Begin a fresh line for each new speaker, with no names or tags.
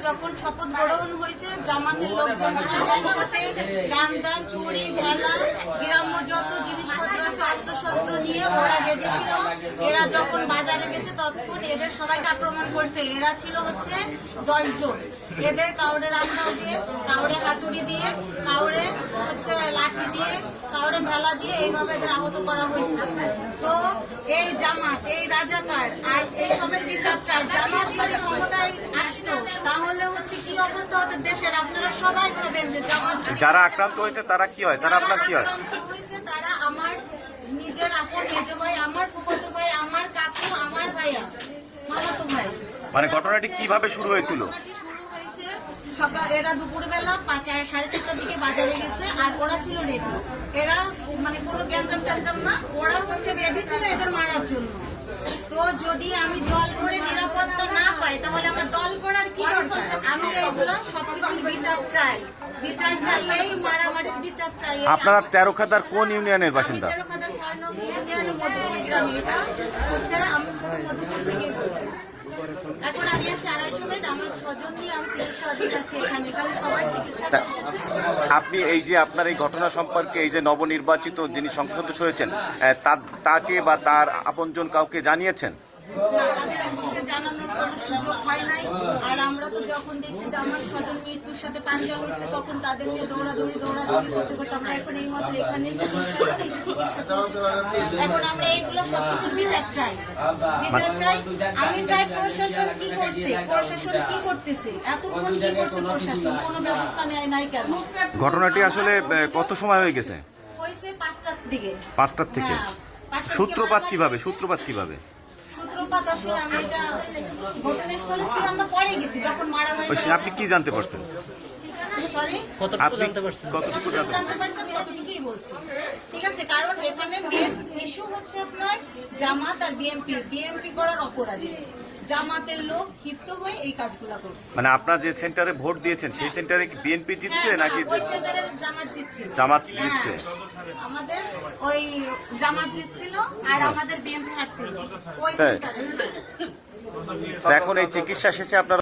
যখন শপথ গ্রহণ হয়েছে জামাতের লোকজন গান্দা ছুরি ভেলা গ্রাম্য যত জিনিসপত্র আছে অস্ত্রশস্ত্র নিয়ে ওরা রেডি ছিল। এরা যখন বাজারে গেছে তখন এদের সবাইকে আক্রমণ করছে। এরা ছিল হচ্ছে 10 জন। এদের কাউরে রামদাও দিয়ে, কাউরে হাতুড়ি দিয়ে, কাউরে হচ্ছে লাঠি দিয়ে, কাউরে ভেলা দিয়ে এইভাবে এদের আহত করা হয়েছে। তো এই জামাত, এই রাজাকার আর এই সবের বিচার চাই। জামাত যদি ক্ষমতায় আসতো তাহলে হচ্ছে কি অবস্থা হতো দেশের, আপনারা সবাই ভাবেন যে জামাত
যারা আক্রান্ত হয়েছে তারা কি হয়, তারা আপনার কি হয়?
তারা আমার নিজের আপন মেজো ভাই, আমার ফুফাতো ভাই, আমার কাকু, আমার ভাইয়া, মামাতো ভাই।
মানে ঘটনাটি কিভাবে শুরু হয়েছিল?
সকাল এরা দুপুরবেলা 4:30টার দিকে বাজারে গেছে আর ওরা ছিল রেডি। এরা মানে কোনো গ্যাঞ্জাম ট্যাঞ্জাম না, ওরা হচ্ছে রেডি ছিল এদের মারার জন্য। তো যদি আমি দল করে নিরাপত্তা না পাই তাহলে আমার দল করার কি দরকার? আমি এগুলো সবকিছুর বিচার চাই, বিচার চাই, এই মারামারির বিচার চাই।
আপনারা তেরোখাদার কোন ইউনিয়নের বাসিন্দা?
তেরোখাদা 6 নং ইউনিয়নের মধুপুর গ্রামে। এটা হচ্ছে আমি ছোট মধুপুর থেকে বলছি। এখন আমি আছি 250 বেড, আমার স্বজন দিয়ে আমি চিকিৎসাধীন আছি এখানে, কারণ সবার চিকিৎসা চলতেছে।
আপনি এই যে আপনার এই ঘটনা সম্পর্কে এই যে নবনির্বাচিত যিনি সংসদ সদস্য হয়েছেন তাকে বা তার আপনজন কাউকে জানিয়েছেন?
না, তাদের আমাকে জানানোর কোনো সুযোগ হয় নাই। আর আমরা তো যখন দেখছি যে আমার স্বজন মৃত্যুর সাথে পাঞ্জা লড়ছে তখন তাদেরকে দৌড়াদৌড়ি করতে করতে আমরা এখন এই মাত্র এখানে এখন আমরা এইগুলো সবকিছু বিচার চাই, বিচার চাই। আমি চাই প্রশাসন কি করছে, প্রশাসন কি করতেছে, এতক্ষণ কি করছে প্রশাসন, কোনো ব্যবস্থা নেয় নাই কেন?
ঘটনাটি আসলে কত সময় হয়ে গেছে?
হয়েছে 5টার দিকে।
5টার থেকে? সূত্রপাত কিভাবে? সূত্রপাত কিভাবে?
সূত্রপাত আসলে আমি এটা ঘটনাস্থলে ছিল, আমরা পরে গেছি যখন মারামারি।
আপনি কি জানতে পারছেন?
সরি,
আপনি কতটুকু
জানতে পারছেন? কতটুকুই বলছি, ঠিক আছে। কারণ এখানে মেন ইস্যু হচ্ছে আপনার জামাত আর বিএমপি করার অপরাধী। জামাতের লোক ক্ষিপ্ত হয়ে এই কাজগুলো করছে।
মানে আপনার যে সেন্টারে ভোট দিয়েছেন সেই সেন্টারে কি বিএনপি জিতছে নাকি
ওই সেন্টারে জামাত জিতছিল?
জামাত জিতছে।
আমাদের ওই জামাত জিতছিল আর আমাদের বিএমপি হারছিল ওই সেন্টারে।
এখন এই চিকিৎসা শেষে আপনারা